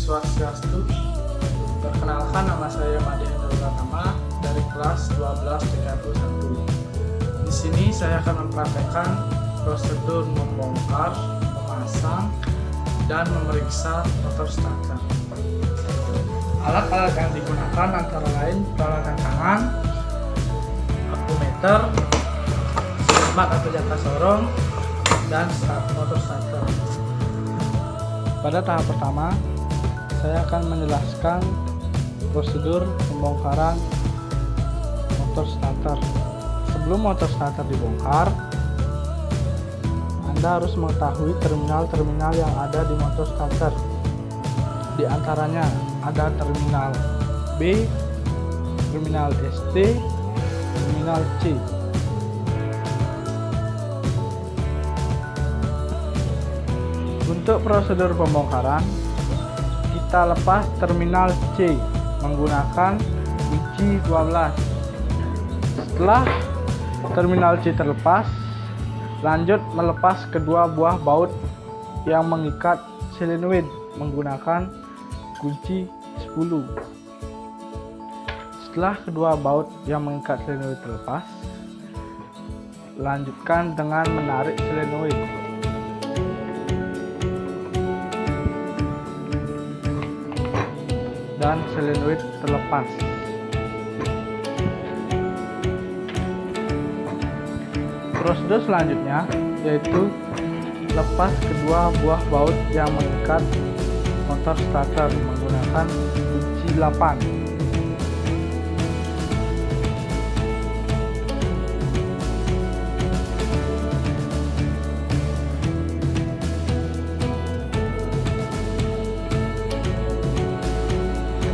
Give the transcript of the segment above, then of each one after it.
Swastiastu. Perkenalkan, nama saya Madi Hendra dari kelas 1231. Di sini saya akan mempraktekkan prosedur membongkar, memasang, dan memeriksa motor starter. Alat-alat yang digunakan antara lain peralatan tangan, akumeter, semat atau jata sorong, dan motor starter. Pada tahap pertama, saya akan menjelaskan prosedur pembongkaran motor starter. Sebelum motor starter dibongkar, Anda harus mengetahui terminal-terminal yang ada di motor starter. Di antaranya ada terminal B, terminal ST, terminal C. Untuk prosedur pembongkaran, kita lepas terminal C menggunakan kunci 12. Setelah terminal C terlepas, lanjut melepas kedua buah baut yang mengikat solenoid menggunakan kunci 10. Setelah kedua baut yang mengikat solenoid terlepas, lanjutkan dengan menarik solenoid. Dan solenoid terlepas. Prosedur selanjutnya yaitu lepas kedua buah baut yang mengikat motor starter menggunakan kunci 8.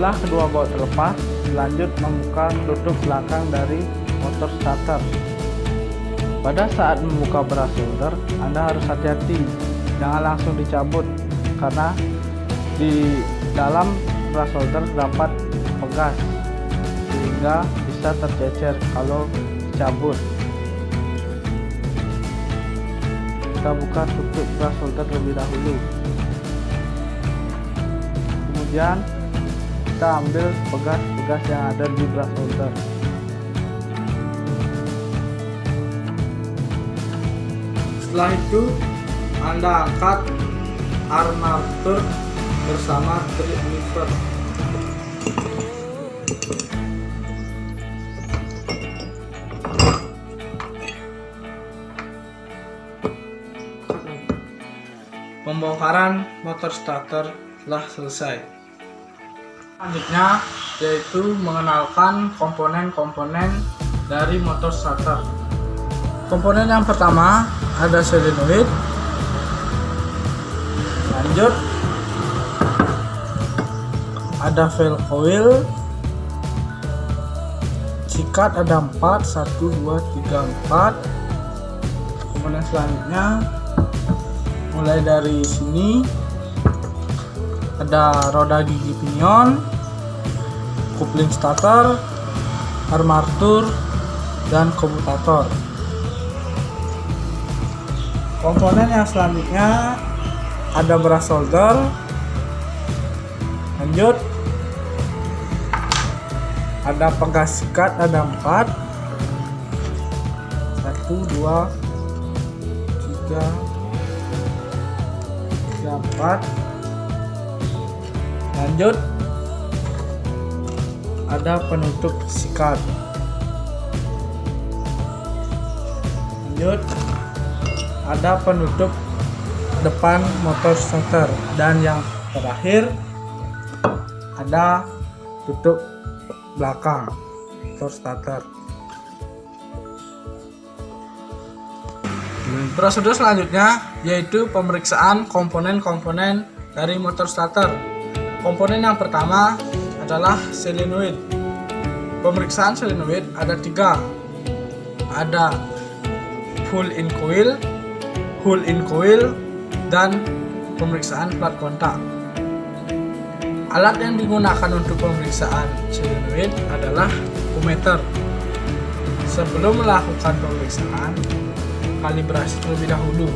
Setelah kedua baut terlepas, lanjut membuka tutup belakang dari motor starter. Pada saat membuka brush solder, Anda harus hati-hati, jangan langsung dicabut karena di dalam brush solder dapat pegas sehingga bisa tercecer kalau dicabut. Kita buka tutup brush solder terlebih dahulu. Kemudian kita ambil pegas-pegas yang ada di brush solder. Setelah itu, Anda angkat armatur bersama trip lever. Pembongkaran motor starter telah selesai. Selanjutnya yaitu mengenalkan komponen-komponen dari motor starter. Komponen yang pertama ada solenoid, lanjut ada valve coil, sikat ada 4, 1, 2, 3, 4. Komponen selanjutnya mulai dari sini ada roda gigi pinion, kopling starter, armatur, dan komutator. Komponen yang selanjutnya ada brush solder, lanjut ada pegas sikat ada 4, 1, 2, 3, 4. Lanjut ada penutup sikat. Lanjut ada penutup depan motor starter, dan yang terakhir ada tutup belakang motor starter. Prosedur selanjutnya yaitu pemeriksaan komponen-komponen dari motor starter. Komponen yang pertama adalah solenoid. Pemeriksaan solenoid ada 3. Ada full in coil, hole in coil, dan pemeriksaan plat kontak. Alat yang digunakan untuk pemeriksaan solenoid adalah akumeter. Sebelum melakukan pemeriksaan, kalibrasi terlebih dahulu.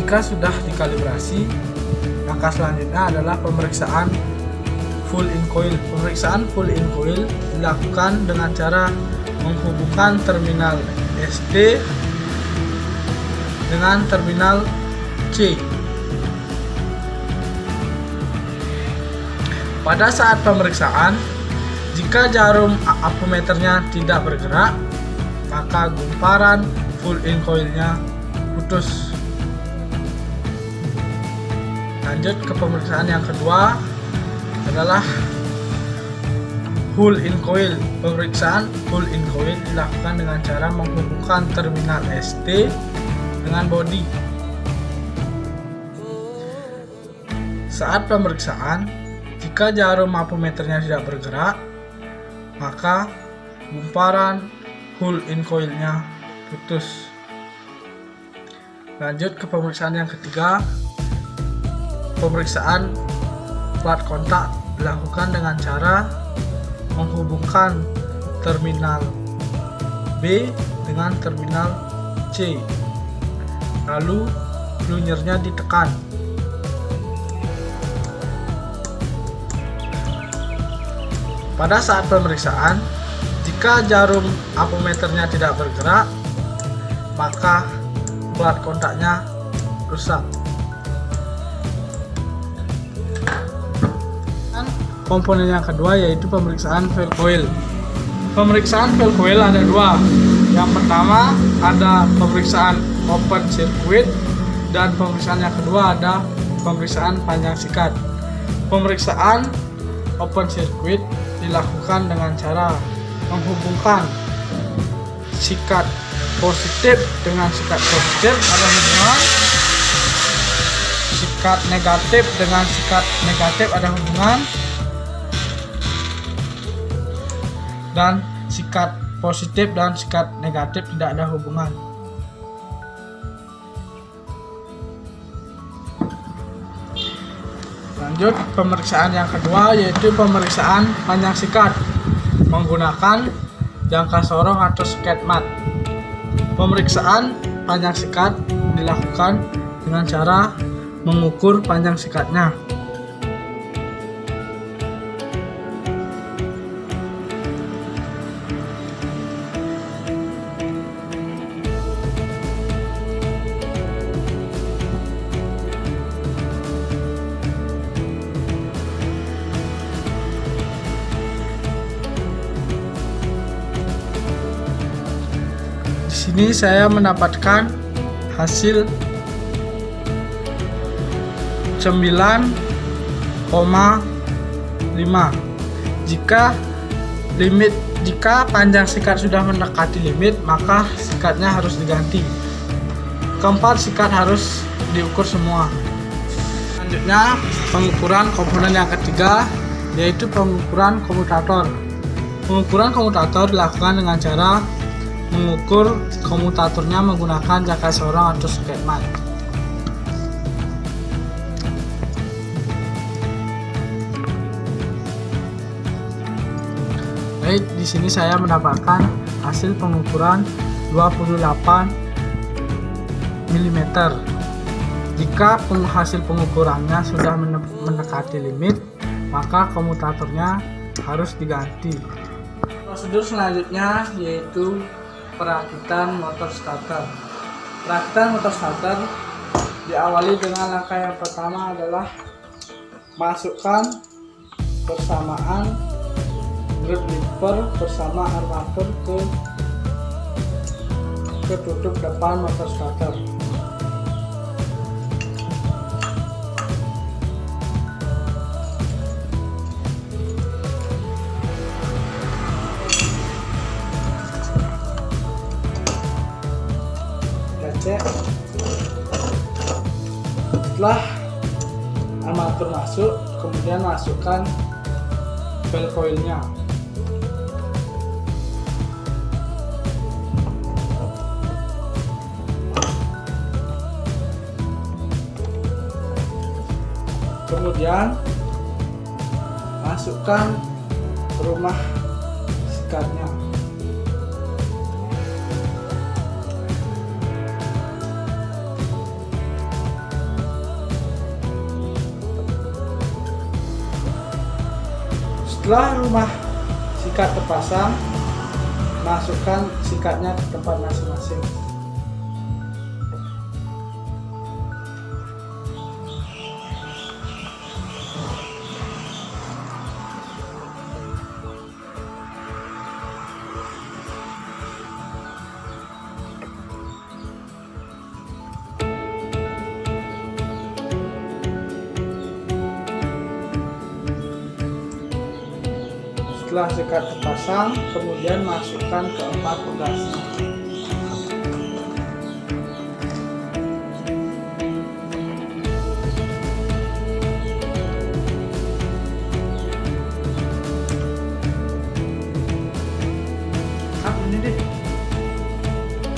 Jika sudah dikalibrasi, langkah selanjutnya adalah pemeriksaan full in coil. Pemeriksaan full in coil dilakukan dengan cara menghubungkan terminal SD dengan terminal C. Pada saat pemeriksaan, jika jarum ampermeternya tidak bergerak, maka gumparan full in coilnya putus. Lanjut ke pemeriksaan yang kedua adalah full in coil. Pemeriksaan full in coil dilakukan dengan cara menghubungkan terminal ST dengan bodi. Saat pemeriksaan, jika jarum ampermeternya tidak bergerak, maka gumparan full in coilnya putus. Lanjut ke pemeriksaan yang ketiga. Pemeriksaan plat kontak dilakukan dengan cara menghubungkan terminal B dengan terminal C, lalu plunjernya ditekan. Pada saat pemeriksaan, jika jarum ampermeternya tidak bergerak, maka plat kontaknya rusak. Komponen yang kedua yaitu pemeriksaan valve coil. Pemeriksaan valve coil ada dua. Yang pertama ada pemeriksaan open circuit, dan pemeriksaan yang kedua ada pemeriksaan panjang sikat. Pemeriksaan open circuit dilakukan dengan cara menghubungkan sikat positif dengan sikat positif ada hubungan, sikat negatif dengan sikat negatif ada hubungan, dan sikat positif dan sikat negatif tidak ada hubungan. Lanjut pemeriksaan yang kedua yaitu pemeriksaan panjang sikat menggunakan jangka sorong atau sket mat. Pemeriksaan panjang sikat dilakukan dengan cara mengukur panjang sikatnya. Di sini saya mendapatkan hasil 9,5. Jika panjang sikat sudah mendekati limit, maka sikatnya harus diganti. Keempat sikat harus diukur semua. Selanjutnya pengukuran komponen yang ketiga yaitu pengukuran komutator. Pengukuran komutator dilakukan dengan cara mengukur komutatornya menggunakan jangka sorong atau sket mat. Baik, di sini saya mendapatkan hasil pengukuran 28 mm. Jika hasil pengukurannya sudah mendekati limit, maka komutatornya harus diganti. Prosedur selanjutnya yaitu perakitan motor starter. Perakitan motor starter diawali dengan langkah yang pertama adalah masukkan bersamaan grip limper bersama armatur ke tutup depan motor starter. Setelah armatur masuk, kemudian masukkan valve coilnya. Kemudian masukkan rumah sikatnya. Setelah rumah sikat terpasang, masukkan sikatnya ke tempat masing-masing. Setelah sikat terpasang, kemudian masukkan ke 4 pegasi.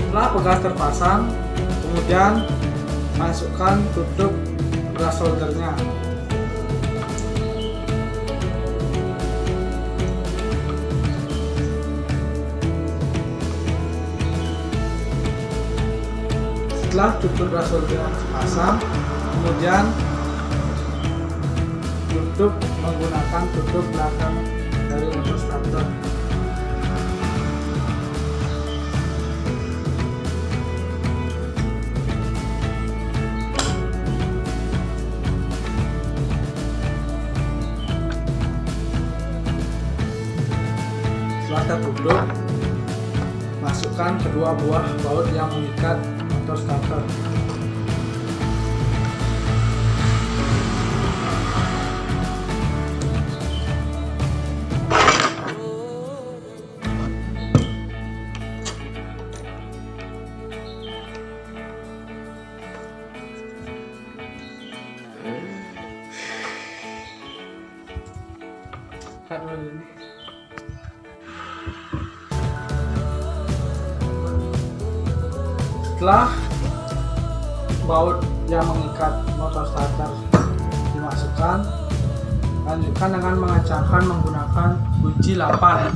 Setelah pegas terpasang, kemudian masukkan tutup brass soldernya. Setelah tutup brass solder terpasang, kemudian tutup menggunakan tutup belakang dari motor starter. Setelah tertutup, masukkan kedua buah baut yang mengikat motor starter. Setelah baut yang mengikat motor starter dimasukkan, lanjutkan dengan mengencangkan menggunakan kunci 8.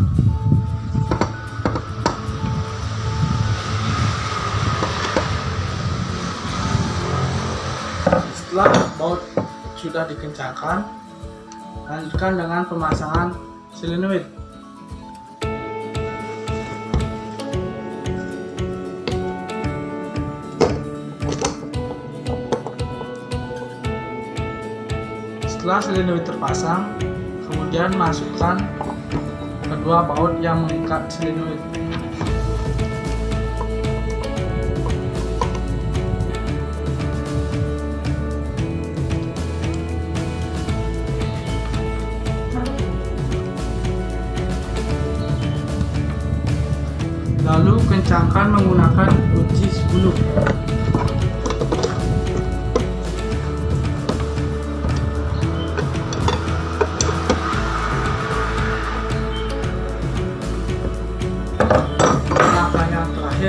Setelah baut sudah dikencangkan, lanjutkan dengan pemasangan solenoid. Setelah solenoid terpasang, kemudian masukkan kedua baut yang mengikat solenoid. Lalu kencangkan menggunakan kunci 10.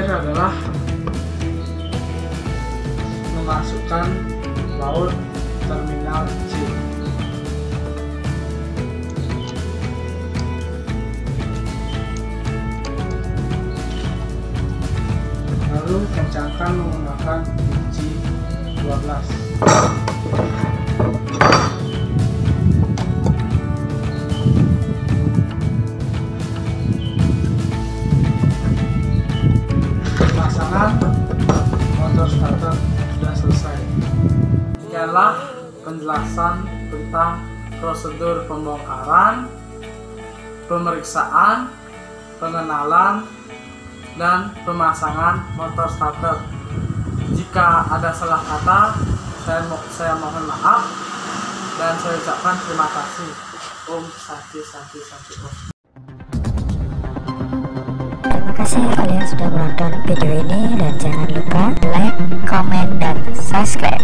Adalah memasukkan baut terminal C. Lalu kencangkan menggunakan kunci 12. Motor starter sudah selesai. Sekianlah penjelasan tentang prosedur pembongkaran, pemeriksaan, pengenalan, dan pemasangan motor starter. Jika ada salah kata, saya mohon maaf dan saya ucapkan terima kasih. Om Santi Santi Santi Om. Terima kasih kalian sudah menonton video ini dan jangan lupa like, komen, dan subscribe.